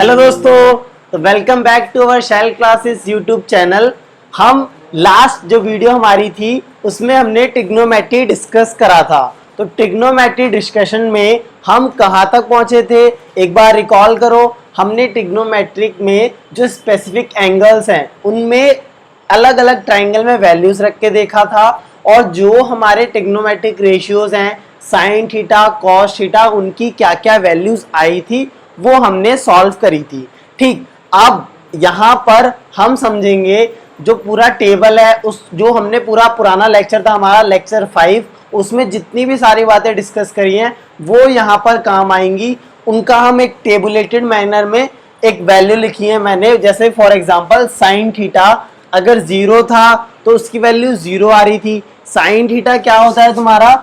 Hello दोस्तों, तो welcome back to our Shail classes YouTube channel. हम लास्ट जो वीडियो हमारी थी उसमें हमने ट्रिग्नोमेट्री डिस्कस करा था। तो ट्रिग्नोमेट्री डिस्कशन में हम कहाँ तक पहुँचे थे एक बार रिकॉल करो। हमने ट्रिग्नोमेट्रिक में जो स्पेसिफिक एंगल्स हैं उनमें अलग अलग ट्राइंगल में वैल्यूज रख के देखा था, और जो हमारे ट्रिग्नोमेट्रिक रेशियोज हैं साइन थीटा कॉस थीटा उनकी क्या क्या वैल्यूज आई थी वो हमने सॉल्व करी थी। ठीक, अब यहाँ पर हम समझेंगे जो पूरा टेबल है उस जो हमने पूरा पुराना लेक्चर था हमारा लेक्चर 5, उसमें जितनी भी सारी बातें डिस्कस करी हैं वो यहाँ पर काम आएंगी। उनका हम एक टेबुलेटेड मैनर में एक वैल्यू लिखी है मैंने, जैसे फॉर एग्जांपल साइन थीटा अगर 0 था तो उसकी वैल्यू 0 आ रही थी। साइन थीटा क्या होता है तुम्हारा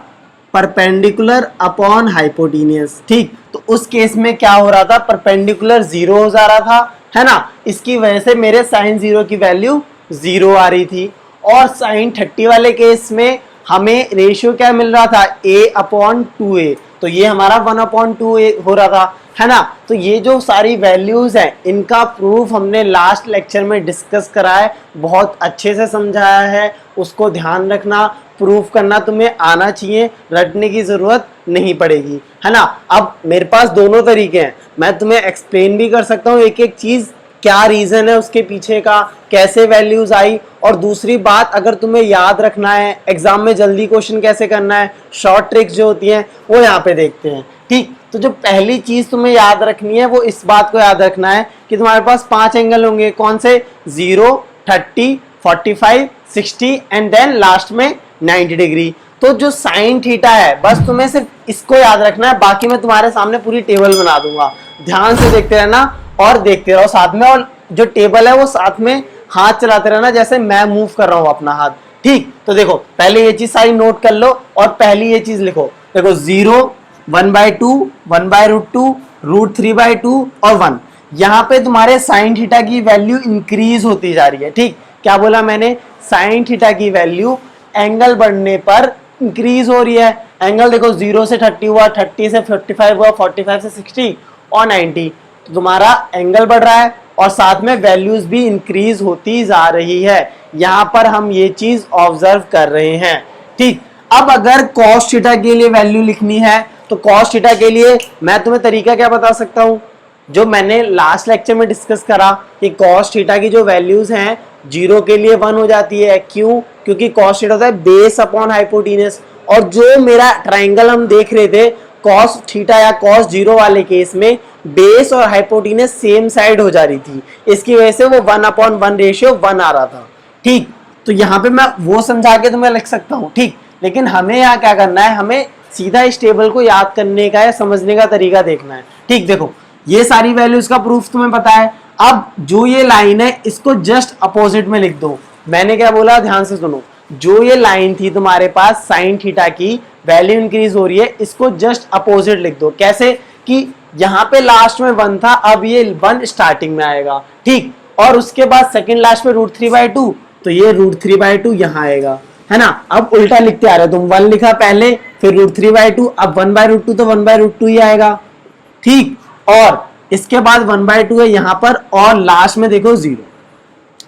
परपेंडिकुलर अपॉन हाइपोटेन्यूज। ठीक, तो उस केस में क्या हो रहा था, परपेंडिकुलर 0 हो जा रहा था, है ना। इसकी वजह से मेरे साइन 0 की वैल्यू 0 आ रही थी। और साइन 30 वाले केस में हमें रेशियो क्या मिल रहा था, a/2a, तो ये हमारा 1/2a हो रहा था, है ना। तो ये जो सारी वैल्यूज हैं इनका प्रूफ हमने लास्ट लेक्चर में डिस्कस करा है, बहुत अच्छे से समझाया है। उसको ध्यान रखना, प्रूफ करना तुम्हें आना चाहिए, रटने की जरूरत नहीं पड़ेगी, है ना। अब मेरे पास दोनों तरीके हैं, मैं तुम्हें एक्सप्लेन भी कर सकता हूँ एक एक चीज, क्या रीजन है उसके पीछे का, कैसे वैल्यूज आई। और दूसरी बात, अगर तुम्हें याद रखना है एग्जाम में जल्दी क्वेश्चन कैसे करना है, शॉर्ट ट्रिक्स जो होती हैं वो यहाँ पे देखते हैं। ठीक, तो जो पहली चीज तुम्हें याद रखनी है वो इस बात को याद रखना है कि तुम्हारे पास 5 एंगल होंगे। कौन से, 0, 30, 45, 60 एंड देन लास्ट में 90 डिग्री। तो जो साइन थीटा है बस तुम्हें सिर्फ इसको याद रखना है, बाकी मैं तुम्हारे सामने पूरी टेबल बना दूंगा, ध्यान से देखते रहना और देखते रहो साथ में। और जो टेबल है वो साथ में हाथ चलाते रहना जैसे मैं मूव कर रहा हूं अपना हाथ। ठीक, तो देखो पहले ये चीज सारी नोट कर लो और पहली ये चीज लिखो। देखो 0, 1/2, 1/√2, √3/2 और 1। यहाँ पे तुम्हारे साइन थीटा की वैल्यू इंक्रीज होती जा रही है। ठीक, क्या बोला मैंने, साइन थीटा की वैल्यू एंगल बढ़ने पर इंक्रीज हो रही है। एंगल देखो 0 से 30 हुआ, 30 से 45 हुआ, 45 से 60 और 90, तो तुम्हारा एंगल बढ़ रहा है और साथ में वैल्यूज भी इंक्रीज होती जा रही है। यहाँ पर हम ये चीज ऑब्जर्व कर रहे हैं। ठीक, अब अगर कॉस थीटा के लिए वैल्यू लिखनी है तो कॉस थीटा के लिए मैं तुम्हें तरीका क्या बता सकता हूँ, जो मैंने लास्ट लेक्चर में डिस्कस करा कि कॉस थीटा की जो वैल्यूज हैं 0 के लिए 1 हो जाती है। क्यों, क्योंकि कॉस थीटा होता है बेस अपॉन हाइपोटेन्यूज, और जो मेरा ट्राइंगल हम देख रहे थे कॉस थीटा या कॉस 0 वाले केस में बेस और हाइपोटेन्यूज सेम साइड हो जा रही थी, इसकी वजह से वो 1/1 रेशियो 1 आ रहा था। ठीक, तो यहाँ पे मैं वो समझा के तुम्हें लिख सकता हूँ। ठीक, लेकिन हमें यहाँ क्या करना है, हमें सीधा इस टेबल को याद करने का या समझने का तरीका देखना है। ठीक, देखो ये सारी वैल्यूज का प्रूफ तुम्हें पता है। अब जो ये लाइन है इसको जस्ट अपोजिट में लिख दो। मैंने क्या बोला, ध्यान से सुनो। जो ये लाइन थी तुम्हारे पास साइन थीटा की वैल्यू इंक्रीज हो रही है, इसको जस्ट अपोजिट लिख दो। कैसे, कि यहाँ पे लास्ट में 1 था, अब ये 1 स्टार्टिंग में आएगा। ठीक, और उसके बाद सेकंड लास्ट में √3/2, तो ये √3/2 यहाँ आएगा, है ना। अब उल्टा लिखते आ रहे, तुम 1 लिखा पहले फिर √3/2, अब 1/√2 तो 1/√2 ही आएगा। ठीक, और इसके बाद 1/2 है यहाँ पर और लास्ट में देखो 0,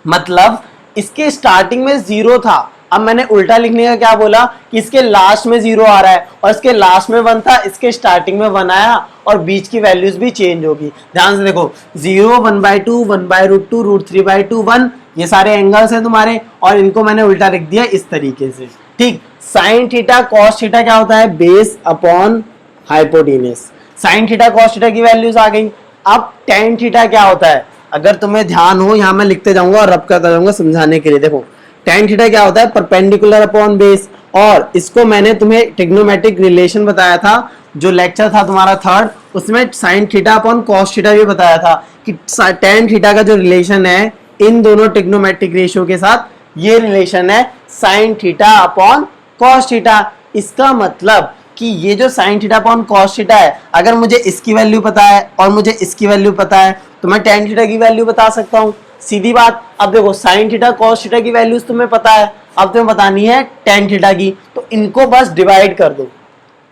मतलब इसके स्टार्टिंग में 0 था। अब मैंने उल्टा लिखने का क्या बोला कि इसके लास्ट में 0 आ रहा है और इसके लास्ट में 1 था, इसके स्टार्टिंग में 1 आया और बीच की वैल्यूज भी चेंज होगी। ध्यान से देखो 0, 1/2, 1/√2, √3/2, 1, ये सारे एंगल्स हैं तुम्हारे और इनको मैंने उल्टा लिख दिया इस तरीके से। ठीक, साइन थीटा कॉस थीटा क्या होता है, base upon hypotenuse. Sine theta cos theta की वैल्यूज आ गई। अब टेन थीटा क्या होता है, अगर तुम्हें ध्यान हो यहाँ मैं लिखते जाऊंगा और रब करता जाऊंगा समझाने के लिए। देखो टेन थीटा क्या होता है, परपेंडिकुलर अपॉन बेस, और इसको मैंने तुम्हें ट्रिग्नोमेट्रिक रिलेशन बताया था जो लेक्चर था तुम्हारा 3rd, उसमें sine theta upon cos theta भी बताया था कि टेन थीटा का जो रिलेशन है इन दोनों ट्रिग्नोमेट्रिक रेशियो के साथ, ये रिलेशन है sine theta upon cos theta. इसका मतलब कि ये जो sine theta upon cos theta है, अगर मुझे इसकी वैल्यू पता है और मुझे इसकी वैल्यू पता है तो मैं टेन थीटा की वैल्यू बता सकता हूँ, सीधी बात। अब देखो साइन थीटा कॉस थीटा की वैल्यूज तुम्हें पता है, अब तुम्हें बतानी है टेन थीटा की, तो इनको बस डिवाइड कर दो।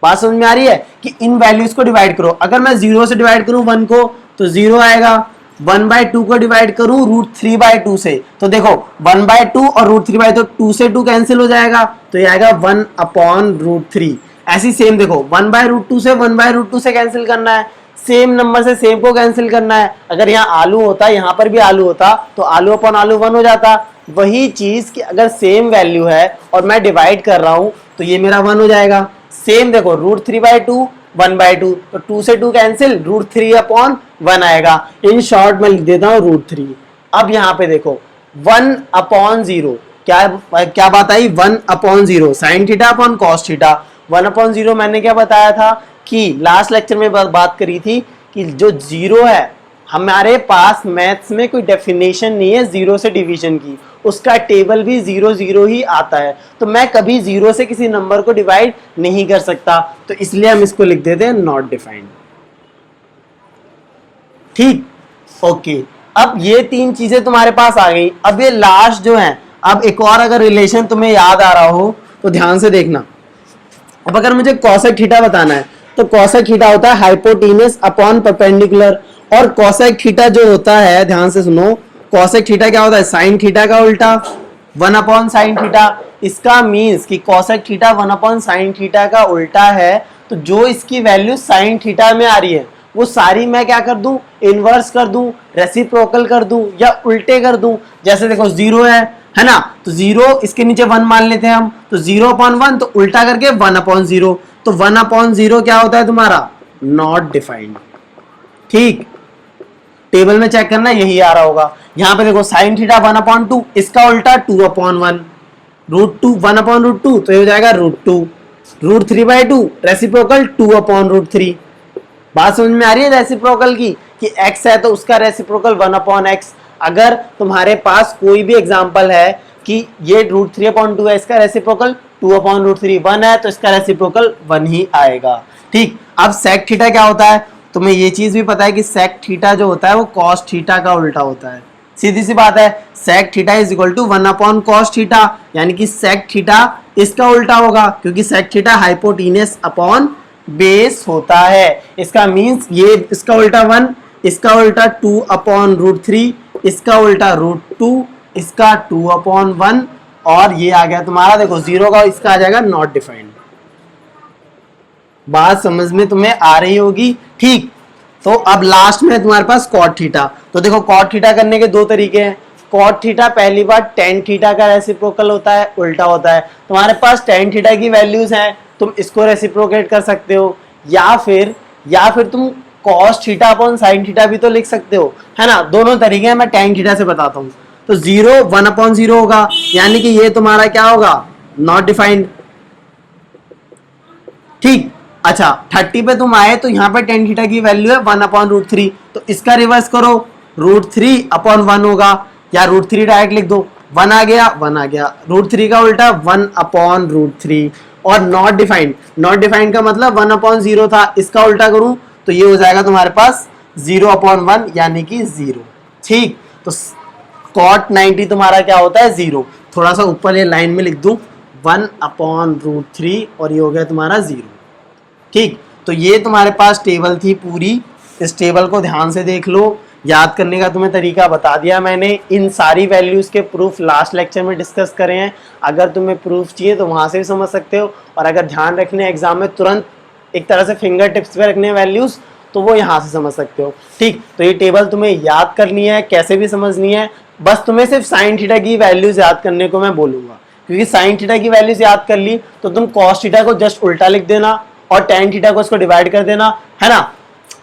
बात समझ में आ रही है कि इन वैल्यूज को डिवाइड करो। अगर मैं 0 से डिवाइड करूं 1 को तो 0 आएगा। 1/2 को डिवाइड करूं √3/2 से, तो देखो 1/2 और √3/2, 2 से 2 कैंसिल हो जाएगा, तो ये आएगा 1/√3। ऐसी सेम देखो 1/√2 से 1/√2 से कैंसिल करना है, सेम नंबर से सेम को कैंसिल करना है। अगर यहाँ आलू होता, यहाँ पर भी आलू होता, तो आलू अपॉन आलू 1 हो जाता। वही चीज कि अगर सेम वैल्यू है और मैं डिवाइड कर रहा हूं, तो ये मेरा 1 हो जाएगा। सेम देखो √3/2 1/2, तो 2 से 2 कैंसिल, √3/1 आएगा। इन शॉर्ट में लिख देता हूं √3। अब यहाँ पे देखो 1/0, क्या बात आई, 1/0 sine theta upon cos theta. 1/0 मैंने क्या बताया था कि लास्ट लेक्चर में बात करी थी कि जो 0 है, हमारे पास मैथ्स में कोई डेफिनेशन नहीं है 0 से डिवीजन की, उसका टेबल भी 0 0 ही आता है, तो मैं कभी 0 से किसी नंबर को डिवाइड नहीं कर सकता, तो इसलिए हम इसको लिख देते हैं नॉट डिफाइंड। ठीक, ओके। अब ये 3 चीजें तुम्हारे पास आ गई। अब ये लास्ट जो है, अब एक और अगर रिलेशन तुम्हें याद आ रहा हो तो ध्यान से देखना। अब अगर मुझे कॉसेक थीटा बताना है, तो कॉसेक थीटा होता है हाइपोटेनस अपॉन परपेंडिकुलर, और कॉसेक थीटा जो होता है, ध्यान से सुनो, कॉसेक थीटा क्या होता है, साइन थीटा का उल्टा, 1/sin थीटा। इसका मीन्स कि कॉसेक थीटा 1/sin थीटा का उल्टा है, तो जो इसकी वैल्यू साइन थीटा में आ रही है वो सारी मैं क्या कर दूं, इनवर्स कर दूं, रेसिप्रोकल कर दूं, या उल्टे कर दूं। जैसे देखो 0 है ना, तो 0 इसके नीचे 1 मान लेते हैं हम, तो 0/1, तो उल्टा करके 1/0, तो 1/0 क्या होता है तुम्हारा, नॉट डिफाइंड। ठीक, टेबल में चेक करना, यही आ रहा होगा। यहां पे देखो साइन थीटा 1/2, इसका उल्टा 2/1, √2 1/√2, तो ये हो जाएगा √2, √3/2 रेसिप्रोकल 2/√3। बात समझ में आ रही है रेसिप्रोकल की, कि x है तो उसका रेसिप्रोकल 1/x। अगर तुम्हारे पास कोई भी एग्जांपल है कि ये √3/2 है, इसका रेसिप्रोकल 2/√3, 1 है तो इसका रेसिप्रोकल 1 ही आएगा। ठीक, अब सेक थीटा क्या होता है, तुम्हें ये चीज भी पता है कि सेक थीटा जो होता है वो कॉस थीटा का उल्टा होता है। सीधी सी बात है, sec theta is equal to 1/cos theta, यानी कि सेक थीटा इसका उल्टा होगा, क्योंकि sec theta hypotenuse upon base होता है। इसका मींस ये इसका उल्टा 1, इसका उल्टा 2/√3, इसका उल्टा √2, इसका 2/1, और ये आ गया तुम्हारा देखो 0 का, इसका आ जाएगा नॉट डिफाइंड। बात समझ में तुम्हें आ रही होगी। ठीक, तो अब लास्ट में तुम्हारे पास कॉट थीटा। तो देखो कॉट थीटा करने के 2 तरीके हैं। कॉट थीटा पहली बार टेन थीटा का रेसिप्रोकल होता है, उल्टा होता है। तुम्हारे पास टेन थीटा की वैल्यूज हैं, तुम इसको रेसिप्रोकेट कर सकते हो, या फिर तुम cos theta upon sine theta भी तो लिख सकते हो, है ना। दोनों तरीके हैं, मैं टेन थीटा से बताता हूँ। तो 0 1/0 होगा, यानी कि ये तुम्हारा क्या होगा, नॉट डिफाइंड। ठीक, अच्छा 30 पे तुम आए तो यहाँ पे टेन थीटा की वैल्यू है 1/√3, तो इसका रिवर्स करो, √3/1 होगा, या √3 डायरेक्ट लिख दो, 1 आ गया 1 आ गया, √3 का उल्टा 1/√3। और नॉट डिफाइंड का मतलब 1/0 था, इसका उल्टा करूं तो ये हो जाएगा तुम्हारे पास 0/1, यानी कि 0। ठीक, तो cot 90 तुम्हारा क्या होता है, 0। थोड़ा सा ऊपर ये लाइन में लिख दूं 1/√3, और ये हो गया तुम्हारा 0। ठीक, तो ये तुम्हारे पास टेबल थी पूरी। इस टेबल को ध्यान से देख लो, याद करने का तुम्हें तरीका बता दिया मैंने। इन सारी वैल्यूज के प्रूफ लास्ट लेक्चर में डिस्कस करे हैं, अगर तुम्हें प्रूफ चाहिए तो वहां से भी समझ सकते हो, और अगर ध्यान रखने एग्जाम में तुरंत एक तरह से फिंगर टिप्स पे रखने वैल्यूज, तो वो यहाँ से समझ सकते हो। ठीक, तो ये टेबल तुम्हें याद करनी है, कैसे भी समझनी है, बस तुम्हें सिर्फ साइन थीटा की वैल्यूज याद करने को मैं बोलूंगा, क्योंकि साइन थीटा की वैल्यूज याद कर ली तो तुम कॉस थीटा को जस्ट उल्टा लिख देना और टेन थीटा को इसको डिवाइड कर देना, है ना।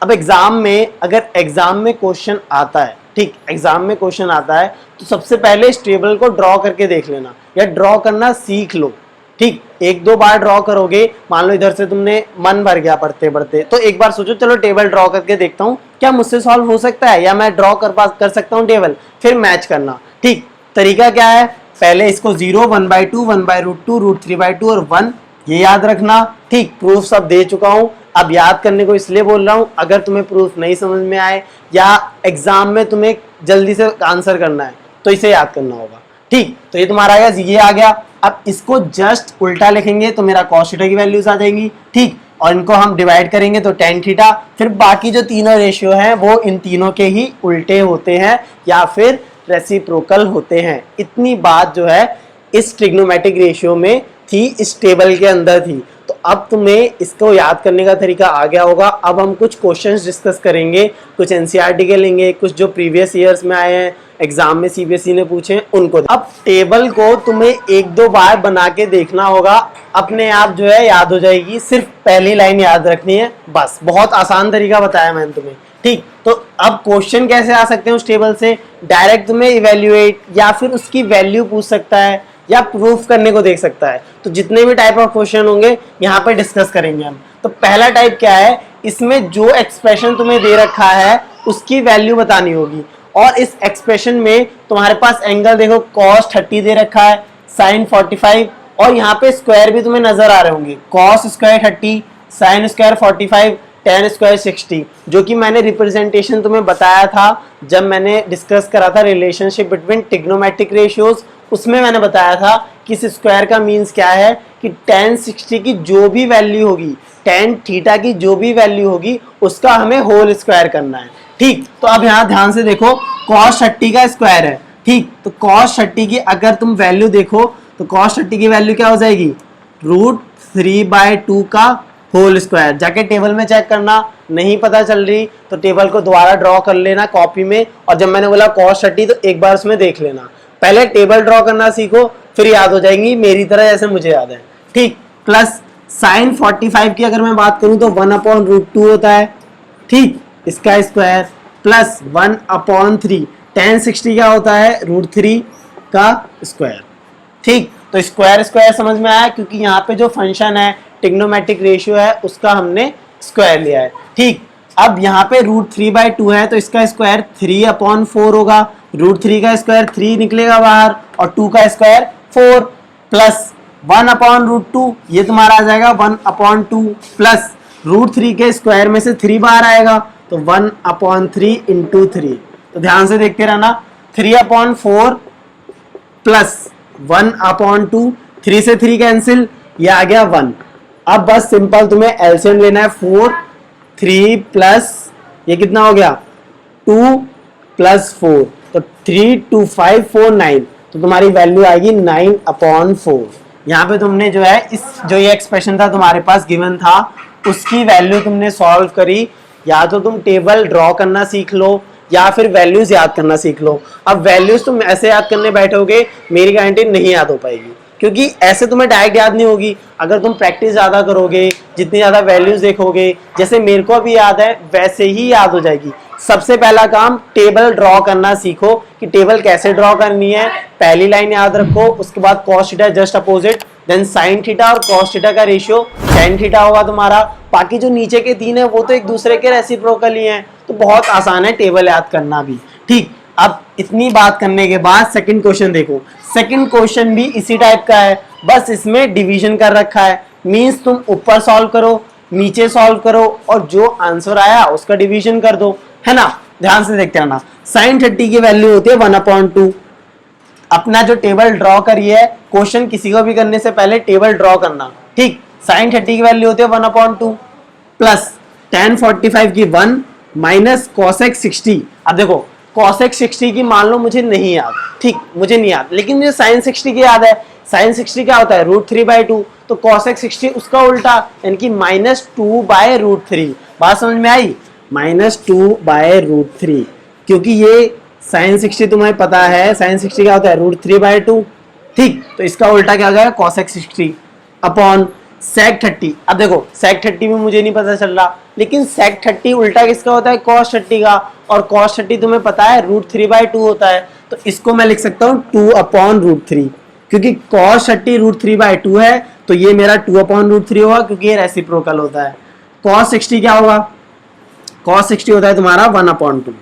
अब एग्जाम में, अगर एग्जाम में क्वेश्चन आता है, ठीक, एग्जाम में क्वेश्चन आता है तो सबसे पहले इस टेबल को ड्रॉ करके देख लेना, या ड्रॉ करना सीख लो। ठीक, 1-2 बार ड्रॉ करोगे, मान लो इधर से तुमने मन भर गया पढ़ते पढ़ते, तो एक बार सोचो चलो टेबल ड्रॉ करके देखता हूँ क्या मुझसे सॉल्व हो सकता है, या मैं ड्रॉ कर सकता हूँ टेबल, फिर मैच करना। ठीक, तरीका क्या है, पहले इसको 0 1/2 1/√2 √3/2 और 1 ये याद रखना। ठीक, प्रूफ सब दे चुका हूं, अब याद करने को इसलिए बोल रहा हूं, अगर तुम्हें प्रूफ नहीं समझ में आए या एग्जाम में तुम्हें जल्दी से आंसर करना है तो इसे याद करना होगा। ठीक, तो ये तुम्हारा आ गया, ये आ गया। अब इसको जस्ट उल्टा लिखेंगे तो मेरा कॉस थीटा की वैल्यूज आ जाएंगी। ठीक, और इनको हम डिवाइड करेंगे तो tan थीटा। फिर बाकी जो तीनों रेशियो हैं वो इन तीनों के ही उल्टे होते हैं या फिर रेसिप्रोकल होते हैं। इतनी बात जो है इस ट्रिग्नोमेट्रिक रेशियो में थी, इस टेबल के अंदर थी। तो अब तुम्हें इसको याद करने का तरीका आ गया होगा। अब हम कुछ क्वेश्चंस डिस्कस करेंगे, कुछ एनसीईआरटी के लेंगे, कुछ जो प्रीवियस ईयर्स में आए हैं, एग्जाम में सीबीएसई ने पूछे हैं उनको। अब टेबल को तुम्हें एक दो बार बना के देखना होगा, अपने आप जो है याद हो जाएगी। सिर्फ पहली लाइन याद रखनी है बस। बहुत आसान तरीका बताया मैंने तुम्हें, ठीक। तो अब क्वेश्चन कैसे आ सकते हैं उस टेबल से? डायरेक्ट तुम्हें इवेल्युएट या फिर उसकी वैल्यू पूछ सकता है या प्रूफ करने को देख सकता है। तो जितने भी टाइप ऑफ क्वेश्चन होंगे यहाँ पे डिस्कस करेंगे हम। तो पहला टाइप क्या है, इसमें जो एक्सप्रेशन तुम्हें दे रखा है उसकी वैल्यू बतानी होगी। और इस एक्सप्रेशन में तुम्हारे पास एंगल देखो cos 30 दे रखा है, sin 45, और यहाँ पे स्क्वायर भी तुम्हें नजर आ रहे होंगे, cos square 30, sin square 45, tan square 60, जो कि मैंने रिप्रेजेंटेशन तुम्हें बताया था जब मैंने डिस्कस करा था रिलेशनशिप बिटवीन ट्रिग्नोमेट्रिक रेशियोज। उसमें मैंने बताया था कि इस स्क्वायर का मीन्स क्या है कि tan 60 की जो भी वैल्यू होगी, tan थीटा की जो भी वैल्यू होगी, उसका हमें होल स्क्वायर करना है, ठीक। तो अब यहाँ ध्यान से देखो, cos 30 का स्क्वायर है, ठीक। तो cos 30 की अगर तुम वैल्यू देखो तो cos 30 की वैल्यू क्या हो जाएगी, √3/2 का होल स्क्वायर। जाके टेबल में चेक करना, नहीं पता चल रही तो टेबल को दोबारा ड्रॉ कर लेना कॉपी में, और जब मैंने बोला cos 30 तो एक बार उसमें देख लेना। पहले टेबल ड्रॉ करना सीखो, फिर याद हो जाएंगी मेरी तरह जैसे मुझे याद है, ठीक। प्लस sin 45 की अगर मैं बात करूं तो 1/√2 होता है, ठीक, इसका स्क्वायर, प्लस 1/3 tan 60 क्या होता है, √3 का स्क्वायर, ठीक। तो स्क्वायर स्क्वायर समझ में आया, क्योंकि यहाँ पे जो फंक्शन है ट्रिग्नोमेट्रिक रेशियो है उसका हमने स्क्वायर लिया है, ठीक। अब यहाँ पे √3/2 है तो इसका स्क्वायर 3/4 होगा, √3 का स्क्वायर 3 निकलेगा बाहर और 2 का स्क्वायर 4, प्लस 1/√2 ये तुम्हारा आ जाएगा 1/2, प्लस √3 के स्क्वायर में से 3 बाहर आएगा तो 1/3 × 3। तो ध्यान से देखते रहना, 3/4 प्लस 1/2, 3 से 3 कैंसिल, ये आ गया 1। अब बस सिंपल तुम्हें एलसीएम लेना है, 4, 3 प्लस ये कितना हो गया 2 प्लस 4, तो 3, 2, 5, 4, 9, तो तुम्हारी वैल्यू आएगी 9/4। यहाँ पे तुमने जो है इस जो ये एक्सप्रेशन था तुम्हारे पास गिवन था उसकी वैल्यू तुमने सॉल्व करी। या तो तुम टेबल ड्रॉ करना सीख लो या फिर वैल्यूज याद करना सीख लो। अब वैल्यूज तुम ऐसे याद करने बैठोगे मेरी गारंटी नहीं याद हो पाएगी, क्योंकि ऐसे तुम्हें डायरेक्ट याद नहीं होगी। अगर तुम प्रैक्टिस ज़्यादा करोगे, जितनी ज़्यादा वैल्यूज देखोगे, जैसे मेरे को अभी याद है वैसे ही याद हो जाएगी। सबसे पहला काम टेबल ड्रॉ करना सीखो कि टेबल कैसे ड्रॉ करनी है। पहली लाइन याद रखो, उसके बाद cos theta just opposite, then sin theta और cos थीटा का रेशियो tan थीटा होगा तुम्हारा। बाकी जो नीचे के तीन है वो तो एक दूसरे के रेसिप्रोकल ही हैं, तो बहुत आसान है टेबल याद करना भी, ठीक। अब इतनी बात करने के बाद सेकंड क्वेश्चन देखो। सेकंड क्वेश्चन भी इसी टाइप का है, बस इसमें डिवीजन कर रखा है। मींस तुम ऊपर सॉल्व करो, नीचे सॉल्व करो और जो आंसर आया उसका डिवीजन कर दो, है ना। ध्यान से देखते रहना। sin 30 की वैल्यू होती है 1/2। अपना जो टेबल ड्रॉ करी है, क्वेश्चन किसी को भी करने से पहले टेबल ड्रॉ करना, ठीक। sin 30 की वैल्यू होती है 1/2 प्लस tan 45 की 1 माइनस cosec 60। अब देखो cosec 60 की मान लो मुझे नहीं याद, ठीक, मुझे नहीं याद, लेकिन मुझे sin 60 की याद है। sin 60 क्या होता है √3/2, तो cosec 60 उसका उल्टा यानी कि -2/√3। बात समझ में आई, -2/√3, क्योंकि ये sin 60 तुम्हें पता है sin 60 क्या होता है √3/2, ठीक। तो इसका उल्टा क्या हो जाएगा cosec 60 अपॉन sec 30। अब देखो sec 30 में मुझे नहीं पता चल रहा, लेकिन sec 30 उल्टा किसका होता है cos 30 का, और cos 30 तुम्हें पता है √3/2 होता है। तो इसको मैं लिख सकता हूँ 2/√3, क्योंकि cos 30 √3/2 है तो ये मेरा 2/√3 होगा, क्योंकि ये रेसिप्रोकल होता है। cos 60 क्या होगा, cos 60 होता है तुम्हारा 1/2,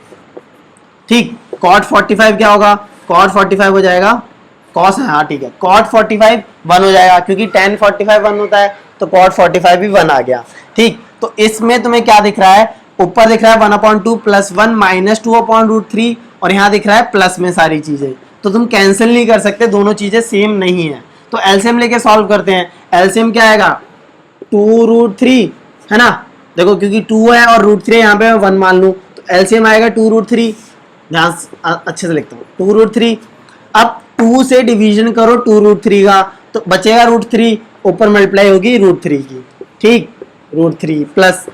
ठीक। cot 45 क्या होगा, cot 45 हो जाएगा cos, हाँ ठीक है, cot 45 1 हो जाएगा, क्योंकि tan 45 1 होता है तो cot 45 भी 1 आ गया, ठीक। तो इसमें तुम्हें क्या दिख रहा है, ऊपर दिख रहा है 1/2 प्लस 1 माइनस 2/√3, और यहाँ दिख रहा है प्लस में सारी चीजें, तो तुम कैंसिल नहीं कर सकते, दोनों चीजें सेम नहीं है। तो एलसीएम लेके सॉल्व करते हैं। एलसीएम क्या आएगा 2√3 है ना। देखो क्योंकि 2 है और रूट 3 यहाँ पे मैं 1 मान लूँ तो एलसीएम आएगा 2√3। ध्यान अच्छे से लिखता हूँ 2√3। अब 2 से डिवीजन करो 2√3 का तो बचेगा √3, ऊपर मल्टीप्लाई होगी √3 की, ठीक। √3 प्लस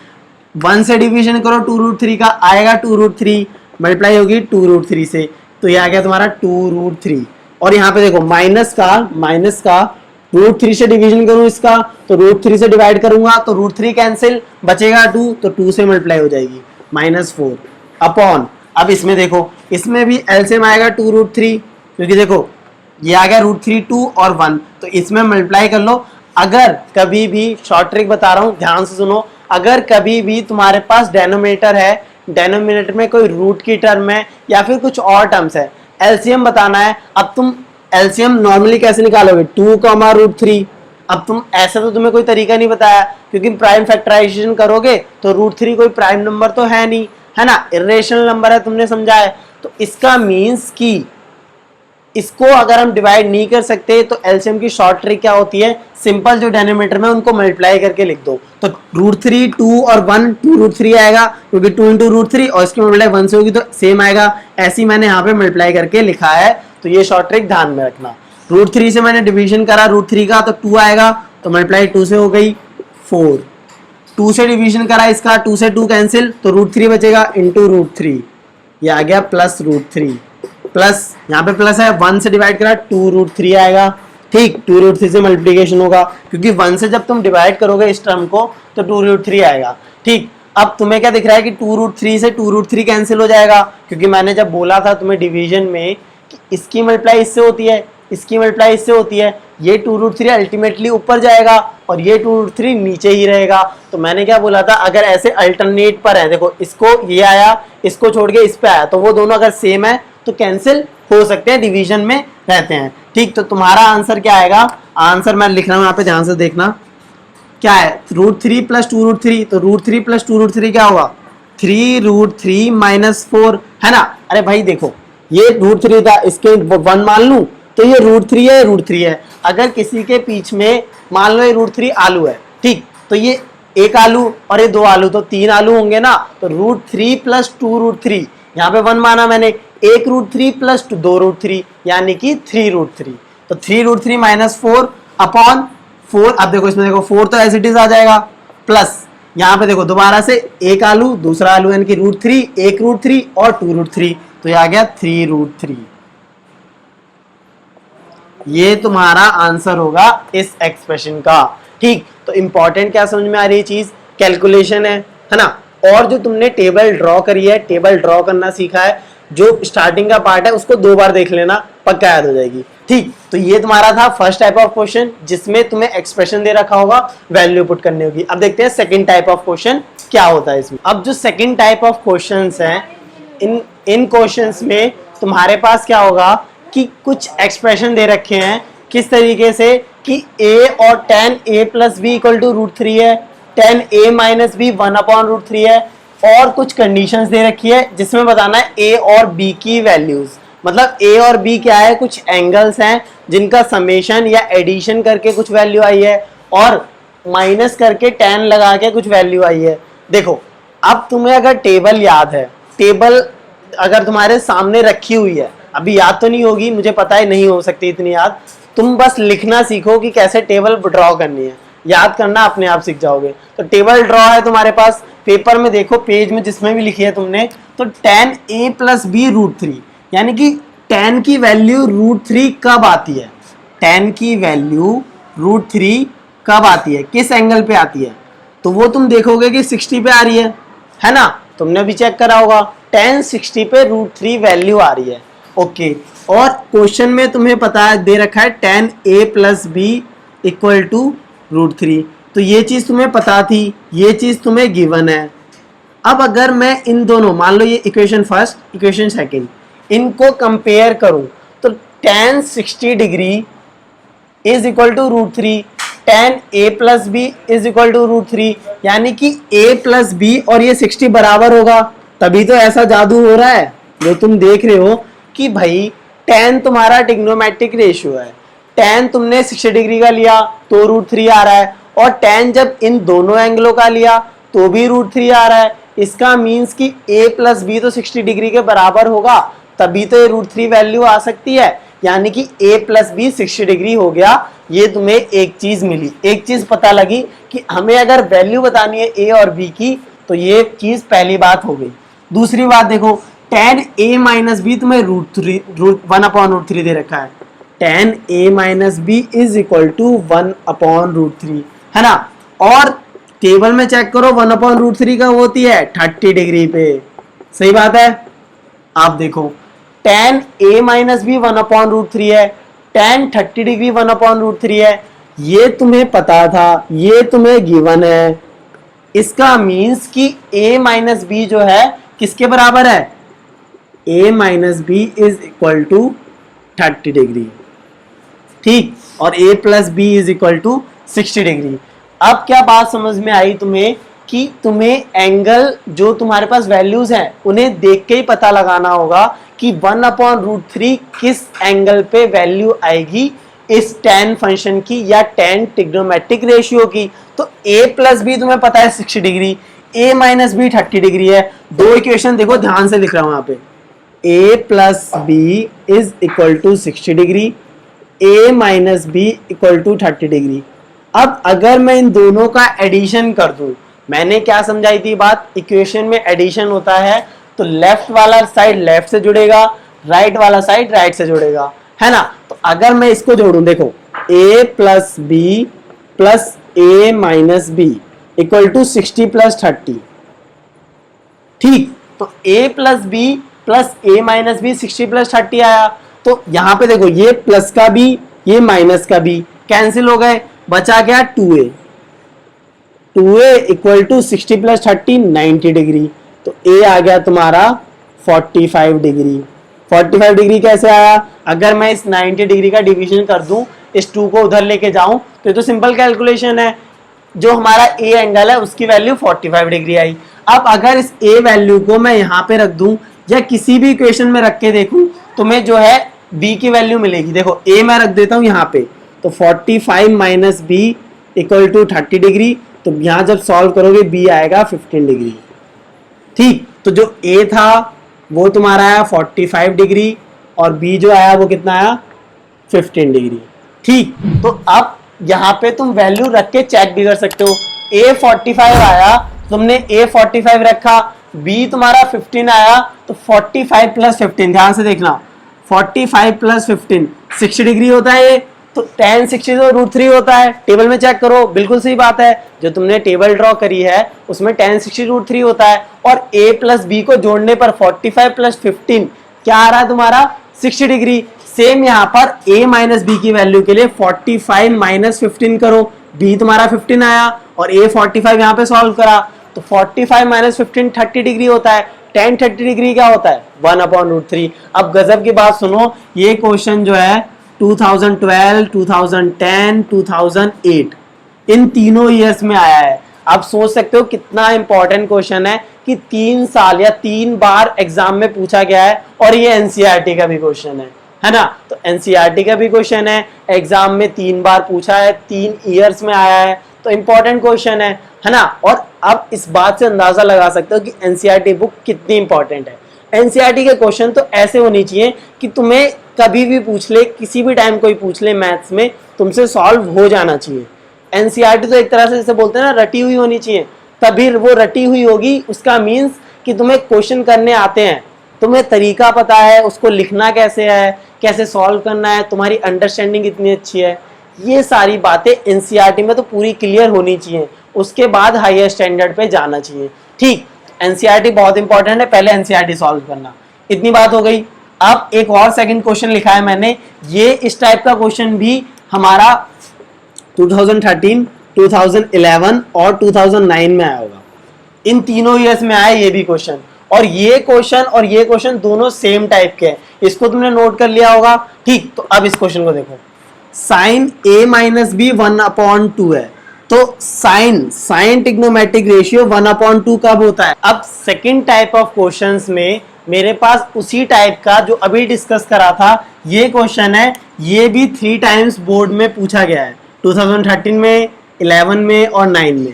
1 से डिवीजन करो 2√3 का, आएगा 2√3, मल्टीप्लाई होगी 2√3 से, तो ये आ गया तुम्हारा 2√3। और यहाँ पे देखो माइनस का √3 से डिवीजन करूं इसका तो √3 से डिवाइड करूंगा तो √3 कैंसिल, बचेगा 2 तो 2 से मल्टीप्लाई हो जाएगी -4 अपॉन। अब इसमें देखो इसमें भी एलसीएम आएगा 2√3 क्योंकि देखो ये आ गया √3 2 और 1 तो इसमें मल्टीप्लाई कर लो। अगर कभी भी शॉर्ट ट्रिक बता रहा हूं ध्यान से सुनो, अगर कभी भी तुम्हारे पास डेनोमिनेटर है, डेनोमिनेटर में कोई रूट की टर्म है या फिर कुछ और टर्म्स है, एलसीएम बताना है। अब तुम एलसीएम नॉर्मली कैसे निकालोगे 2, √3। अब तुम ऐसा तो तुम्हें कोई तरीका नहीं बताया क्योंकि प्राइम फैक्टराइजेशन करोगे तो √3 कोई प्राइम नंबर तो है नहीं, है ना, इरेशनल नंबर है, तुमने समझा है। तो इसका मीन्स कि इसको अगर हम डिवाइड नहीं कर सकते तो एलसीएम की शॉर्ट ट्रिक क्या होती है, सिंपल जो डेनोमिनेटर में उनको मल्टीप्लाई करके लिख दो। तो √3 2 और 1 2√3 आएगा क्योंकि 2 × √3 और इसकी मल्टीप्लाई 1 से होगी तो सेम आएगा। ऐसे ही मैंने यहाँ पे मल्टीप्लाई करके लिखा है, तो ये शॉर्ट ट्रिक ध्यान में रखना। √3 से मैंने डिवीजन करा √3 का तो 2 आएगा, तो मल्टीप्लाई 2 से हो गई 4। 2 से डिवीजन करा इसका, 2 से 2 कैंसिल तो √3 बचेगा इंटू √3, ये आ गया प्लस √3 प्लस यहाँ पे प्लस है 1 से डिवाइड करा 2√3 आएगा, ठीक। 2√3 से मल्टीप्लिकेशन होगा क्योंकि 1 से जब तुम डिवाइड करोगे इस टर्म को तो 2√3 आएगा, ठीक। अब तुम्हें क्या दिख रहा है कि 2√3 से 2√3 कैंसिल हो जाएगा क्योंकि मैंने जब बोला था तुम्हें डिवीजन में कि इसकी मल्टीप्लाई इससे होती है, इसकी मल्टीप्लाई इससे होती है, ये 2√3 अल्टीमेटली ऊपर जाएगा और ये 2√3 नीचे ही रहेगा। तो मैंने क्या बोला था, अगर ऐसे अल्टरनेट पर है, देखो इसको ये आया, इसको छोड़ के इस पे आया, तो वो दोनों अगर सेम है तो कैंसिल हो सकते हैं, डिवीजन में रहते हैं, ठीक। तो तुम्हारा आंसर क्या आएगा, आंसर मैं लिख रहा हूं यहाँ पे ध्यान से देखना क्या है, √3 + 2√3, तो √3 + 2√3 क्या होगा 3√3 - 4, है ना। अरे भाई देखो ये √3 था, इसके 1 मान लूं तो ये √3 है, √3 है। अगर किसी के बीच में मान लो ये √3 आलू है, ठीक, तो ये 1 आलू और ये 2 आलू, तो 3 आलू होंगे ना। तो √3 + 2√3, यहाँ पे 1 माना मैंने, 1 √3 + 2√3 यानी कि 3√3, तो 3√3 - 4 अपॉन 4। अब देखो इसमें देखो 4 तो एज इट इज आ जाएगा, प्लस यहाँ पे देखो दोबारा से 1 आलू दूसरा आलू यानी कि √3, 1 √3 और 2√3, तो ये आ गया 3√3। ये तुम्हारा आंसर होगा इस एक्सप्रेशन का, ठीक। तो इंपॉर्टेंट क्या समझ में आ रही है चीज, कैलकुलेशन है ना। और जो तुमने टेबल ड्रॉ करी है, टेबल ड्रॉ करना सीखा है, जो स्टार्टिंग का पार्ट है उसको 2 बार देख लेना, पक्का याद हो जाएगी, ठीक। तो ये तुम्हारा था फर्स्ट टाइप ऑफ क्वेश्चन जिसमें तुम्हें एक्सप्रेशन दे रखा होगा, वैल्यू पुट करनी होगी। अब देखते हैं सेकंड टाइप ऑफ क्वेश्चन क्या होता है इसमें। अब जो सेकंड टाइप ऑफ क्वेश्चंस हैं, इन क्वेश्चंस में तुम्हारे पास क्या होगा कि कुछ एक्सप्रेशन दे रखे हैं, किस तरीके से कि a और tan a + b = √3 है, tan a - b 1/√3 है, और कुछ कंडीशंस दे रखी है जिसमें बताना है a और b की वैल्यूज। मतलब a और b क्या है, कुछ एंगल्स हैं जिनका समेशन या एडिशन करके कुछ वैल्यू आई है और माइनस करके tan लगा के कुछ वैल्यू आई है। देखो अब तुम्हें अगर टेबल याद है, टेबल अगर तुम्हारे सामने रखी हुई है, अभी याद तो नहीं होगी, मुझे पता है नहीं हो सकती इतनी याद, तुम बस लिखना सीखो कि कैसे टेबल ड्रॉ करनी है, याद करना अपने आप सीख जाओगे। तो टेबल ड्रॉ है तुम्हारे पास, पेपर में देखो पेज में जिसमें भी लिखी है तुमने, तो tan a + b √3 यानी कि tan की वैल्यू √3 कब आती है, tan की वैल्यू √3 कब आती है, किस एंगल पे आती है, तो वो तुम देखोगे कि 60 पे आ रही है ना, तुमने भी चेक करा होगा, tan 60 पे √3 वैल्यू आ रही है, ओके। और क्वेश्चन में तुम्हें पता है दे रखा है tan a + b = √3, तो ये चीज तुम्हें पता थी, ये चीज तुम्हें गिवन है। अब अगर मैं इन दोनों, मान लो ये इक्वेशन फर्स्ट, इक्वेशन सेकंड, इनको कंपेयर करूं तो tan 60 degree is equal to √3, tan a + b is equal to √3, यानी कि a + b और ये 60 बराबर होगा, तभी तो ऐसा जादू हो रहा है जो तुम देख रहे हो कि भाई tan तुम्हारा ट्रिग्नोमेट्रिक रेशियो है, tan तुमने 60 डिग्री का लिया तो √3 आ रहा है, और tan जब इन दोनों एंगलों का लिया तो भी √3 आ रहा है। इसका मीन्स कि a प्लस बी तो 60 डिग्री के बराबर होगा, तभी तो ये √3 वैल्यू आ सकती है, यानी कि a प्लस बी 60 डिग्री हो गया। ये तुम्हें एक चीज मिली, एक चीज पता लगी कि हमें अगर वैल्यू बतानी है a और b की, तो ये चीज पहली बात हो गई। दूसरी बात देखो, tan a माइनस बी तुम्हें √1/√3 दे रखा है। tan a minus B is equal to 1/√3, है ना। और टेबल में चेक करो 1/√3 का होती है 30 डिग्री पे, सही बात है। आप देखो tan a माइनस बी 1/√3 है, tan 30 डिग्री 1/√3 है, ये तुम्हें पता था, ये तुम्हें गिवन है। इसका मीन्स कि a माइनस बी जो है किसके बराबर है, a minus B is equal to 30 degree, ठीक, और a plus B is equal to 60 degree. अब क्या बात समझ में आई तुम्हें कि तुम्हें एंगल जो तुम्हारे पास वैल्यूज हैं उन्हें देख के ही पता लगाना होगा कि 1/√3 किस एंगल पे वैल्यू आएगी इस tan फंक्शन की या tan ट्रिग्नोमेट्रिक रेशियो की। तो a प्लस बी तुम्हें पता है 60 degree, a minus B 30 degree है। दो इक्वेशन देखो, ध्यान से लिख रहा हूं यहाँ पे, a plus B is equal to 60 degree, a minus B equal to 30 degree. अब अगर मैं इन दोनों का एडिशन कर दूं, मैंने क्या समझाई थी बात, इक्वेशन में एडिशन होता है तो लेफ्ट वाला साइड लेफ्ट से जुड़ेगा, राइट वाला साइड राइट से जुड़ेगा, है ना। तो अगर मैं इसको जोड़ूं, देखो a plus B plus a minus B equal to 60 plus 30, ठीक। तो a plus B plus a minus B 60 plus 30 आया। तो यहां पे देखो ये प्लस का भी ये माइनस का भी कैंसिल हो गए, बचा क्या 2a, 2a equal to 60 plus 30 90 degree. तो a आ गया तुम्हारा 45 डिग्री। 45 डिग्री कैसे आया, अगर मैं इस 90 डिग्री का डिवीजन कर दूं, इस 2 को उधर लेके जाऊं, तो ये तो सिंपल कैलकुलेशन है। जो हमारा a एंगल है उसकी वैल्यू 45 डिग्री आई। अब अगर इस a वैल्यू को मैं यहाँ पे रख दूं या किसी भी इक्वेशन में रख के देखूं, तो मैं जो है b की वैल्यू मिलेगी। देखो a मैं रख देता हूं यहाँ पे, तो 45 minus B equal to 30 degree. तो यहां जब सॉल्व करोगे b आएगा 15 डिग्री, ठीक। तो जो a था वो तुम्हारा आया 45 डिग्री और b जो आया वो कितना आया 15 डिग्री, ठीक। तो अब यहाँ पे तुम वैल्यू रख के चेक भी कर सकते हो। a 45 आया, तुमने a 45 रखा, b तुम्हारा 15 आया, तो 45 प्लस 15, ध्यान से देखना, 45 प्लस 15 60 डिग्री होता है ये। तो tan 60 तो √3 होता है, टेबल में चेक करो, बिल्कुल सही बात है। जो तुमने टेबल ड्रॉ करी है उसमें tan 60 √3 होता है। और a प्लस बी को जोड़ने पर 45 प्लस 15 क्या आ रहा है तुम्हारा 60 डिग्री। सेम यहाँ पर a माइनस बी की वैल्यू के लिए 45 माइनस 15 करो, b तुम्हारा 15 आया और a 45 यहाँ पे सॉल्व करा, तो 45 माइनस 15 30 डिग्री होता है। tan 30 डिग्री क्या होता है 1/√3। अब गजब की बात सुनो, ये क्वेश्चन जो है 2012, 2010, 2008 इन तीनों ईयर्स में आया है। आप सोच सकते हो कितना इंपॉर्टेंट क्वेश्चन है कि 3 साल या 3 बार एग्जाम में पूछा गया है, और ये एनसीईआरटी का भी क्वेश्चन है ना। तो एनसीईआरटी का भी क्वेश्चन है, एग्जाम में 3 बार पूछा है, 3 ईयर्स में आया है, तो इंपॉर्टेंट क्वेश्चन है ना। और आप इस बात से अंदाजा लगा सकते हो कि एनसीईआरटी बुक कितनी इंपॉर्टेंट है। एनसीईआरटी के क्वेश्चन तो ऐसे होने चाहिए कि तुम्हें कभी भी पूछ ले, किसी भी टाइम कोई पूछ ले मैथ्स में, तुमसे सॉल्व हो जाना चाहिए। एनसीईआरटी तो एक तरह से जैसे बोलते हैं ना, रटी हुई होनी चाहिए, तभी वो रटी हुई होगी। उसका मीन्स कि तुम्हें क्वेश्चन करने आते हैं, तुम्हें तरीका पता है, उसको लिखना कैसे है, कैसे सॉल्व करना है, तुम्हारी अंडरस्टैंडिंग इतनी अच्छी है। ये सारी बातें एनसीईआरटी में तो पूरी क्लियर होनी चाहिए, उसके बाद हायर स्टैंडर्ड पे जाना चाहिए, ठीक। एनसीईआरटी बहुत इंपॉर्टेंट है, पहले एनसीईआरटी सॉल्व करना। इतनी बात हो गई। अब एक और सेकंड क्वेश्चन लिखा है मैंने, ये इस टाइप का क्वेश्चन भी हमारा 2013, 2011 और 2009 में आया होगा। इन तीनों ईयर्स में आया ये भी क्वेश्चन, और ये क्वेश्चन दोनों सेम टाइप के हैं। इसको तुमने नोट कर लिया होगा, ठीक। तो अब इस क्वेश्चन को देखो, साइन a माइनस बी 1/2 है, तो साइन ट्रिग्नोमेट्रिक रेशियो 1/2 कब होता है। अब सेकंड टाइप ऑफ क्वेश्चंस में मेरे पास उसी टाइप का जो अभी डिस्कस करा था ये क्वेश्चन है, ये भी 3 टाइम्स बोर्ड में पूछा गया है, 2013 में, 11 में और 9 में,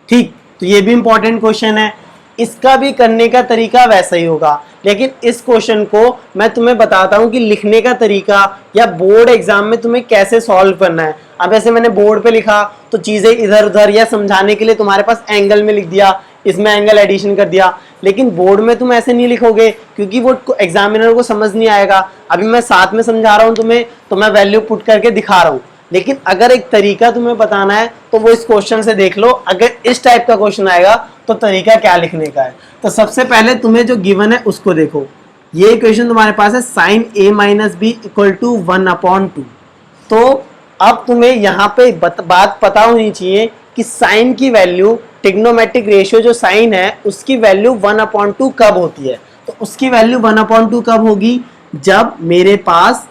ठीक। तो ये भी इंपॉर्टेंट क्वेश्चन है। इसका भी करने का तरीका वैसा ही होगा, लेकिन इस क्वेश्चन को मैं तुम्हें बताता हूं कि लिखने का तरीका या बोर्ड एग्जाम में तुम्हें कैसे सॉल्व करना है। अब ऐसे मैंने बोर्ड पे लिखा तो चीजें इधर उधर या समझाने के लिए तुम्हारे पास एंगल में लिख दिया, इसमें एंगल एडिशन कर दिया, लेकिन बोर्ड में तुम ऐसे नहीं लिखोगे क्योंकि वो एग्जामिनर को समझ नहीं आएगा। अभी मैं साथ में समझा रहा हूं तुम्हें, तो मैं वैल्यू पुट करके दिखा रहा हूं, लेकिन अगर एक तरीका तुम्हें बताना है तो वो इस क्वेश्चन से देख लो। अगर इस टाइप का क्वेश्चन आएगा तो तरीका क्या लिखने का है। तो सबसे पहले तुम्हें जो गिवन है उसको देखो। ये इक्वेशन तुम्हारे पास है sin a minus B equal to 1/2। तो अब तुम्हें यहाँ पे बात पता होनी चाहिए कि साइन की वैल्यू, ट्रिग्नोमेट्रिक रेशियो जो साइन है उसकी वैल्यू 1/2 कब होती है। तो उसकी वैल्यू 1/2 कब होगी, जब मेरे पास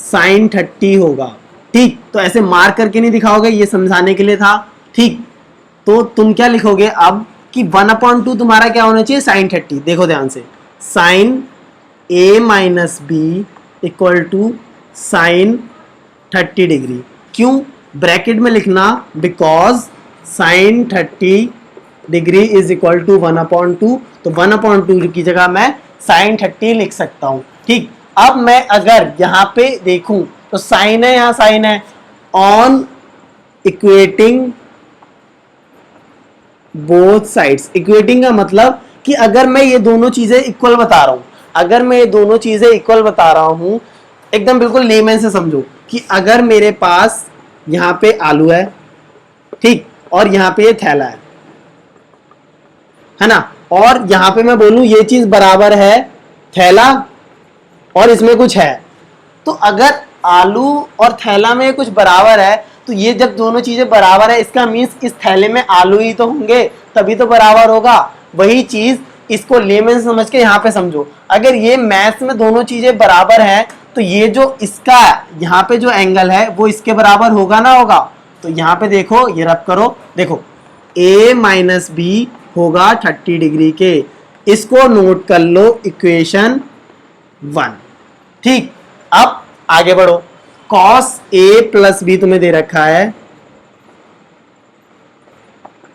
sin 30 होगा। ठीक, तो ऐसे मार्क करके नहीं दिखाओगे, ये समझाने के लिए था। ठीक, तो तुम क्या लिखोगे अब कि 1/2 तुम्हारा क्या होना चाहिए, sin 30। देखो ध्यान से, sin a minus B equal to sine 30 degree. क्यों ब्रैकेट में लिखना, because sin 30 degree is equal to 1/2। तो 1/2 की जगह मैं sin 30 लिख सकता हूं। ठीक, अब मैं अगर यहां पे देखूं तो साइन है, यहां साइन है, on equating both sides. Equating का मतलब कि अगर मैं ये दोनों चीजें इक्वल बता रहा हूं, अगर मैं ये दोनों चीजें इक्वल बता रहा हूं, एकदम बिल्कुल लेमन से समझो कि अगर मेरे पास यहां पे आलू है, ठीक, और यहां पे ये थैला है ना, और यहां पे मैं बोलूं ये चीज बराबर है थैला और इसमें कुछ है, तो अगर आलू और थैला में कुछ बराबर है तो ये जब दोनों चीजें बराबर है इसका मीन्स इस थैले में आलू ही तो होंगे, तभी तो बराबर होगा। वही चीज इसको लेमन समझ के यहाँ पे समझो। अगर ये मैथ्स में दोनों चीजें बराबर हैं तो ये जो इसका यहाँ पे जो एंगल है वो इसके बराबर होगा ना होगा। तो यहाँ पे देखो, ये रब करो, देखो a माइनस बी होगा 30 डिग्री के। इसको नोट कर लो इक्वेशन 1। ठीक, अब आगे बढ़ो। cos a प्लस बी तुम्हें दे रखा है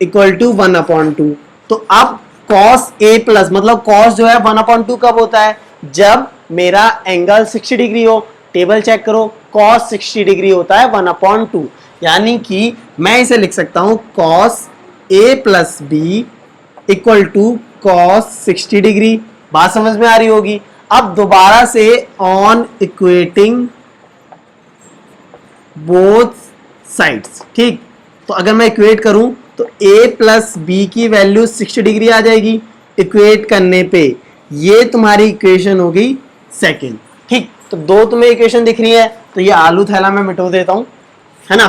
इक्वल टू 1/2। तो अब cos a प्लस मतलब cos जो है 1/2 कब होता है, जब मेरा एंगल 60 डिग्री हो। टेबल चेक करो, cos 60 डिग्री होता है 1/2, यानी कि मैं इसे लिख सकता हूं cos a plus B equal to cos 60 degree. बात समझ में आ रही होगी। अब दोबारा से ऑन इक्वेटिंग बोथ साइड्स। ठीक, तो अगर मैं इक्वेट करूं तो a प्लस बी की वैल्यू 60 डिग्री आ जाएगी। इक्वेट करने पे ये तुम्हारी इक्वेशन होगी सेकंड। ठीक, तो दो तुम्हें इक्वेशन दिख रही है, तो ये आलू थैला में मिटो देता हूं, है ना,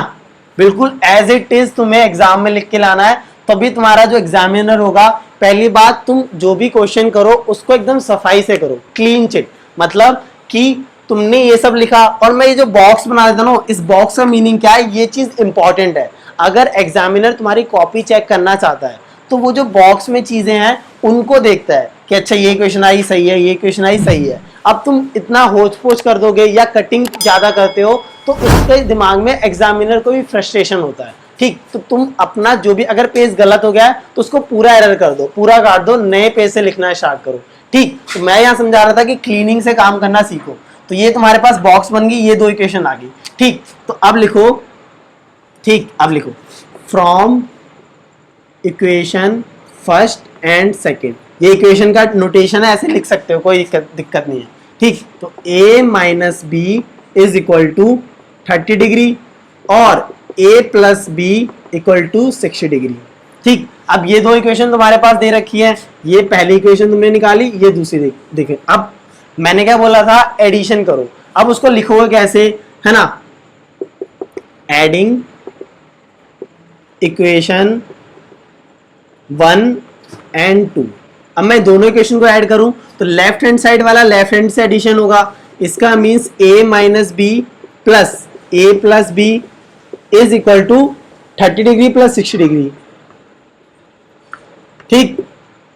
बिल्कुल एज इट इज तुम्हें एग्जाम में लिख के लाना है, तभी तुम्हारा जो एग्जामिनर होगा, पहली बात तुम जो भी क्वेश्चन करो उसको एकदम सफाई से करो, क्लीन चिट, मतलब कि तुमने ये सब लिखा और मैं ये जो बॉक्स बना देता हूँ, इस बॉक्स का मीनिंग क्या है, ये चीज इंपॉर्टेंट है। अगर एग्जामिनर तुम्हारी कॉपी चेक करना चाहता है तो वो जो बॉक्स में चीजें हैं उनको देखता है कि अच्छा ये क्वेश्चन आई सही है, ये क्वेश्चन आई सही है। अब तुम इतना होच पोच कर दोगे या कटिंग ज्यादा करते हो तो उसके दिमाग में एग्जामिनर को भी फ्रस्ट्रेशन होता है। ठीक, तो तुम अपना जो भी, अगर पेज गलत हो गया है तो उसको पूरा एरर कर दो, पूरा काट दो, नए पेज से लिखना स्टार्ट करो। ठीक, तो मैं यहाँ समझा रहा था कि क्लीनिंग से काम करना सीखो। तो ये तुम्हारे पास बॉक्स बन गई, ये दो इक्वेशन आ गई। ठीक, तो अब लिखो, ठीक, अब लिखो from equation first and second. ये इक्वेशन का नोटेशन है, ऐसे लिख सकते हो, कोई दिक्कत नहीं है। ठीक, तो a minus B is equal to 30 degree और a plus B equal to 60 degree. ठीक, अब ये दो इक्वेशन तुम्हारे पास दे रखी है, ये पहली इक्वेशन तुमने निकाली, ये दूसरी देखे। अब मैंने क्या बोला था, एडिशन करो। अब उसको लिखोगे कैसे, है ना, एडिंग इक्वेशन 1 एंड 2। अब मैं दोनों इक्वेशन को ऐड करूं तो लेफ्ट हैंड साइड वाला लेफ्ट हैंड से एडिशन होगा, इसका means a minus B plus a plus B is equal to 30 degree plus 60 degree. ठीक,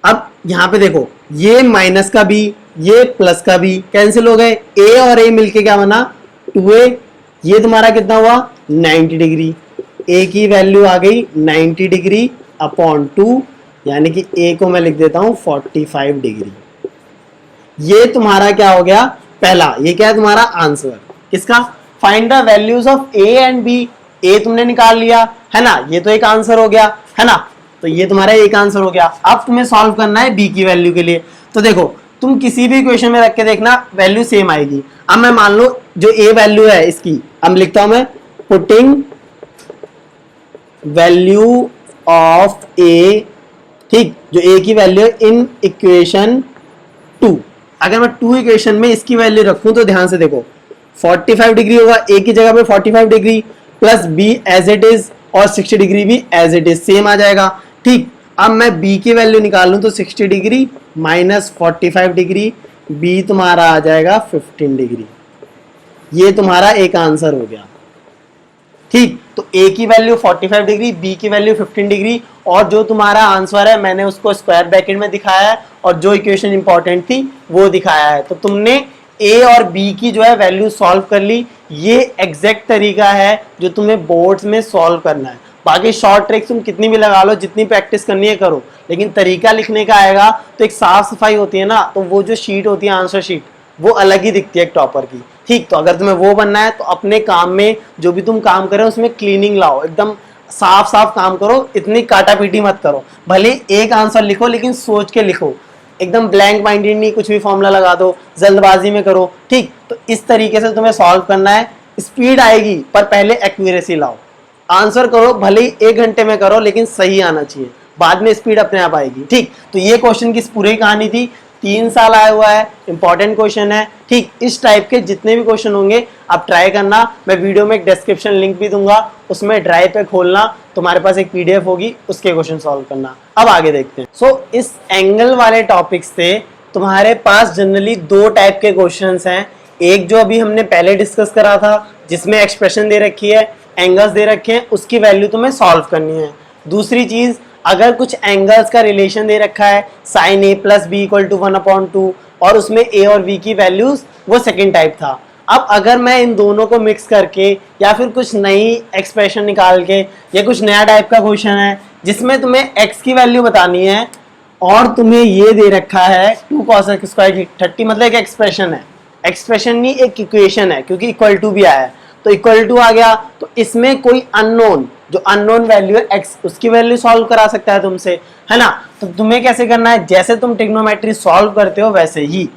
अब यहां पे देखो, ये माइनस का बी, ये प्लस का बी कैंसिल हो गए, a और a मिलके क्या बना 2a। ये तुम्हारा कितना हुआ 90 डिग्री, a की वैल्यू आ गई 90 डिग्री अपॉन 2, यानी कि ए को मैं लिख देता हूं 45 डिग्री। ये तुम्हारा क्या हो गया, पहला। ये क्या है तुम्हारा आंसर किसका, find the values of A and B. A तुमने निकाल लिया है ना, ये तो एक आंसर हो गया है ना, तो ये तुम्हारा एक आंसर हो गया। अब तुम्हें सॉल्व करना है बी की वैल्यू के लिए। तो देखो तुम किसी भी इक्वेशन में रख के देखना, वैल्यू सेम आएगी। अब मैं मान लो जो ए वैल्यू है इसकी, अब लिखता हूं मैं पुटिंग वैल्यू ऑफ ए, ठीक, जो ए की वैल्यू है इन इक्वेशन 2। अगर मैं 2 इक्वेशन में इसकी वैल्यू रखूं तो ध्यान से देखो 45 डिग्री होगा, ए की जगह पे 45 degree plus B as it is, और 60 डिग्री भी एज इट इज सेम आ जाएगा। ठीक, अब मैं बी की वैल्यू निकाल लूं तो 60 डिग्री माइनस 45 डिग्री, बी तुम्हारा आ जाएगा 15 डिग्री। ये तुम्हारा एक आंसर हो गया। ठीक, तो ए की वैल्यू 45 डिग्री, बी की वैल्यू 15 डिग्री, और जो तुम्हारा आंसर है मैंने उसको स्क्वायर ब्रैकेट में दिखाया है, और जो इक्वेशन इंपॉर्टेंट थी वो दिखाया है। तो तुमने ए और बी की जो है वैल्यू सॉल्व कर ली। ये एग्जैक्ट तरीका है जो तुम्हें बोर्ड्स में सॉल्व करना है। बाकी शॉर्ट ट्रिक्स तुम कितनी भी लगा लो, जितनी प्रैक्टिस करनी है करो, लेकिन तरीका लिखने का आएगा तो एक साफ सफाई होती है ना, तो वो जो शीट होती है आंसर शीट, वो अलग ही दिखती है एक टॉपर की। ठीक, तो अगर तुम्हें वो बनना है तो अपने काम में जो भी तुम काम कर रहे हो उसमें क्लीनिंग लाओ, एकदम साफ साफ काम करो, इतनी काटा पीटी मत करो। भले एक आंसर लिखो लेकिन सोच के लिखो, एकदम ब्लैंक माइंडेड नहीं, कुछ भी फॉर्मूला लगा दो, जल्दबाजी में करो। ठीक, तो इस तरीके से तुम्हें सॉल्व करना है। स्पीड आएगी पर पहले एक्यूरेसी लाओ। आंसर करो भले ही 1 घंटे में करो, लेकिन सही आना चाहिए, बाद में स्पीड अपने आप आएगी। ठीक, तो ये क्वेश्चन की पूरी कहानी थी। 3 साल आया हुआ है, इंपॉर्टेंट क्वेश्चन है। ठीक, इस टाइप के जितने भी क्वेश्चन होंगे आप ट्राई करना। मैं वीडियो में एक डिस्क्रिप्शन लिंक भी दूंगा, उसमें ड्राइव पे खोलना, तुम्हारे पास एक पीडीएफ होगी, उसके क्वेश्चन सॉल्व करना। अब आगे देखते हैं। सो इस एंगल वाले टॉपिक से तुम्हारे पास जनरली 2 टाइप के क्वेश्चन हैं। एक जो अभी हमने पहले डिस्कस करा था, जिसमें एक्सप्रेशन दे रखी है, एंगल्स दे रखे हैं, उसकी वैल्यू तुम्हें सॉल्व करनी है। दूसरी चीज, अगर कुछ एंगल्स का रिलेशन दे रखा है, sine A plus B equal to 1/2, और उसमें ए और बी की वैल्यूज, वो सेकेंड टाइप था। अब अगर मैं इन दोनों को मिक्स करके या फिर कुछ नई एक्सप्रेशन निकाल के, या कुछ नया टाइप का क्वेश्चन है जिसमें तुम्हें एक्स की वैल्यू बतानी है और तुम्हें ये दे रखा है 2 cos x स्क्वायर 30, मतलब एक एक्सप्रेशन है, एक्सप्रेशन नहीं एक इक्वेशन है, क्योंकि इक्वल टू भी आया है, तो इक्वल टू आ गया, तो इसमें कोई अननोन, जो अननोन वैल्यू है एक्स, उसकी वैल्यू सॉल्व करा सकता है तुमसे, है ना। तो तुम्हें कैसे करना है, जैसे तुम ट्रिग्नोमेट्री सॉल्व करते हो वैसे ही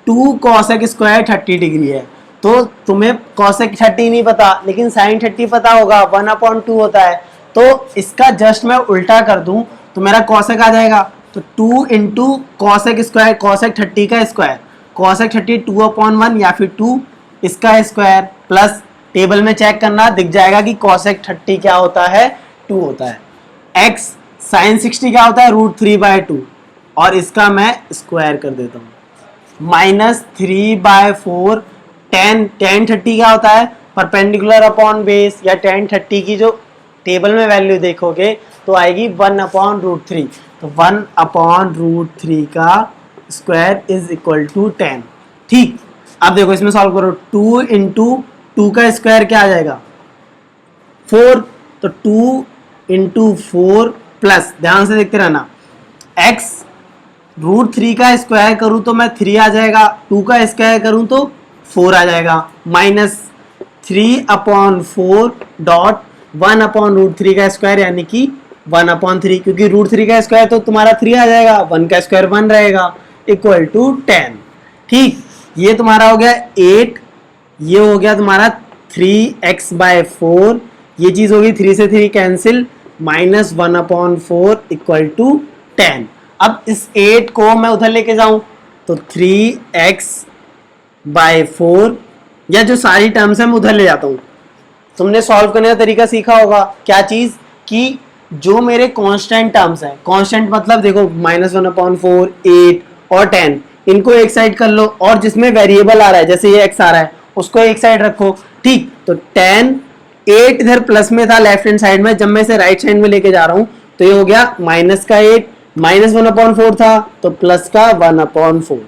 2 cos x स्क्वायर 30 डिग्री है, तो तुम्हें cos x 30 नहीं पता, लेकिन sin 30 पता होगा, 1/2 होता है। तो इसका जस्ट मैं उल्टा कर दूं तो मेरा cos x आ जाएगा, तो 2 into cos x square, cos x 30 का स्क्वायर, cos x 30 2/1 या फिर 2 इसका स्क्वायर, प्लस टेबल में चेक करना, दिख जाएगा कि cos x 30 क्या होता है, 2 होता है। x sin 60 क्या होता है, √3/2, और इसका मैं स्क्वायर कर देता हूँ, -3/4, tan 30 क्या होता है, परपेंडिकुलर अपॉन बेस, या tan 30 की जो टेबल में वैल्यू देखोगे तो आएगी 1/√3, तो 1/√3 का स्क्वायर इज इक्वल टू 10। ठीक, अब देखो इसमें सॉल्व करो, 2 इंटू 2 का स्क्वायर क्या आ जाएगा, 4, तो 2 इंटू 4 प्लस, ध्यान से देखते रहना, x √3 का स्क्वायर करूं तो मैं 3 आ जाएगा, 2 का स्क्वायर करूं तो 4 आ जाएगा, -3/4 डॉट 1/√3 का स्क्वायर, यानी कि 1/3, क्योंकि √3 का स्क्वायर तो तुम्हारा 3 आ जाएगा, 1 का स्क्वायर 1 रहेगा, इक्वल टू 10। ठीक, ये तुम्हारा हो गया 8, ये हो गया तुम्हारा 3x/4, ये चीज होगी 3 से 3 कैंसिल, -1/4 इक्वल टू 10। अब इस 8 को मैं उधर लेके जाऊं तो 3x/4, या जो सारी टर्म्स है मैं उधर ले जाता हूं। तुमने सॉल्व करने का तरीका सीखा होगा, क्या चीज, कि जो मेरे कांस्टेंट टर्म्स हैं, कांस्टेंट मतलब देखो -1/4, 8 और 10, इनको एक साइड कर लो, और जिसमें वेरिएबल आ रहा है, जैसे ये x आ रहा है, उसको एक साइड रखो। ठीक, तो 10, 8 इधर प्लस में था लेफ्ट हैंड साइड में, जब मैं इसे राइट साइड में लेके जा रहा हूं तो ये हो गया माइनस का 8, -1/4 था तो प्लस का 1/4।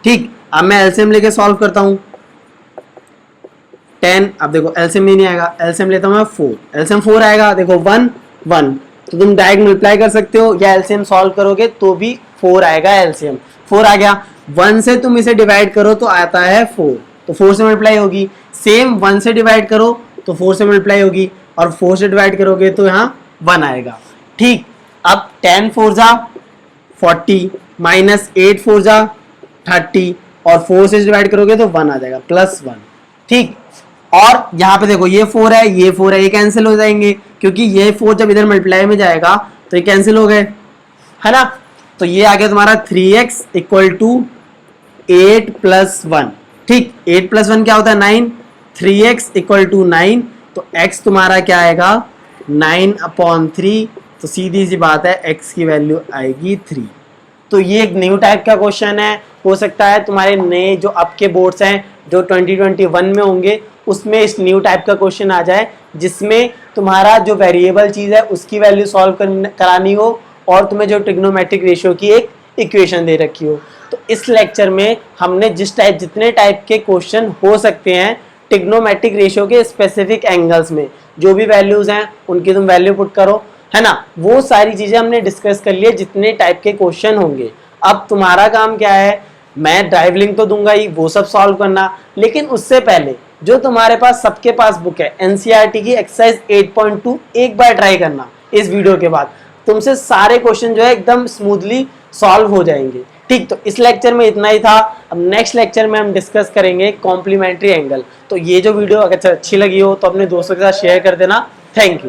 ठीक, अब मैं एलसीएम लेके सॉल्व करता हूं, 10, अब देखो एलसीएम नहीं आएगा, एलसीएम लेता हूं मैं 4, एलसीएम 4 आएगा, देखो 1 1, तो तुम डायरेक्ट मल्टीप्लाई कर सकते हो या एलसीएम सॉल्व करोगे तो भी 4 आएगा, एलसीएम 4 आ गया। 1 से तुम इसे डिवाइड करो तो आता है 4, तो 4 से मल्टीप्लाई होगी। सेम 1 से डिवाइड करो तो 4 से मल्टीप्लाई होगी, और 4 से डिवाइड करोगे तो यहाँ 1 आएगा। ठीक, अब 10 4 जा 40 माइनस 8 4 जा 30, और 4 से डिवाइड करोगे तो 1 आ जाएगा, +1। ठीक, और यहाँ पे देखो ये 4 है, ये 4 है, ये कैंसिल हो जाएंगे क्योंकि ये 4 जब इधर मल्टीप्लाई में जाएगा तो ये कैंसिल हो गए, है ना। तो ये आ गया तुम्हारा 3x इक्वल टू 8 + 1। ठीक, 8 + 1 क्या होता है 9, 3x इक्वल टू 9, तो x तुम्हारा क्या आएगा 9/3, तो सीधी सी बात है x की वैल्यू आएगी 3। तो ये एक न्यू टाइप का क्वेश्चन है, हो सकता है तुम्हारे नए जो आपके बोर्ड्स हैं जो 2021 में होंगे उसमें इस न्यू टाइप का क्वेश्चन आ जाए, जिसमें तुम्हारा जो वेरिएबल चीज़ है उसकी वैल्यू सॉल्व करानी हो और तुम्हें जो ट्रिग्नोमेट्रिक रेशियो की एक इक्वेशन दे रखी हो। तो इस लेक्चर में हमने जितने टाइप के क्वेश्चन हो सकते हैं ट्रिग्नोमेट्रिक रेशियो के स्पेसिफिक एंगल्स में, जो भी वैल्यूज हैं उनकी तुम वैल्यू पुट करो, है ना, वो सारी चीजें हमने डिस्कस कर लिए जितने टाइप के क्वेश्चन होंगे। अब तुम्हारा काम क्या है, मैं ड्राइव लिंक तो दूंगा ही, वो सब सॉल्व करना, लेकिन उससे पहले जो तुम्हारे पास सबके पास बुक है एनसीईआरटी की एक्सरसाइज 8.2 एक बार ट्राई करना इस वीडियो के बाद, तुमसे सारे क्वेश्चन जो है एकदम स्मूथली सॉल्व हो जाएंगे। ठीक, तो इस लेक्चर में इतना ही था। अब नेक्स्ट लेक्चर में हम डिस्कस करेंगे कॉम्प्लीमेंट्री एंगल। तो ये जो वीडियो अगर अच्छी लगी हो तो अपने दोस्तों के साथ शेयर कर देना। Thank you.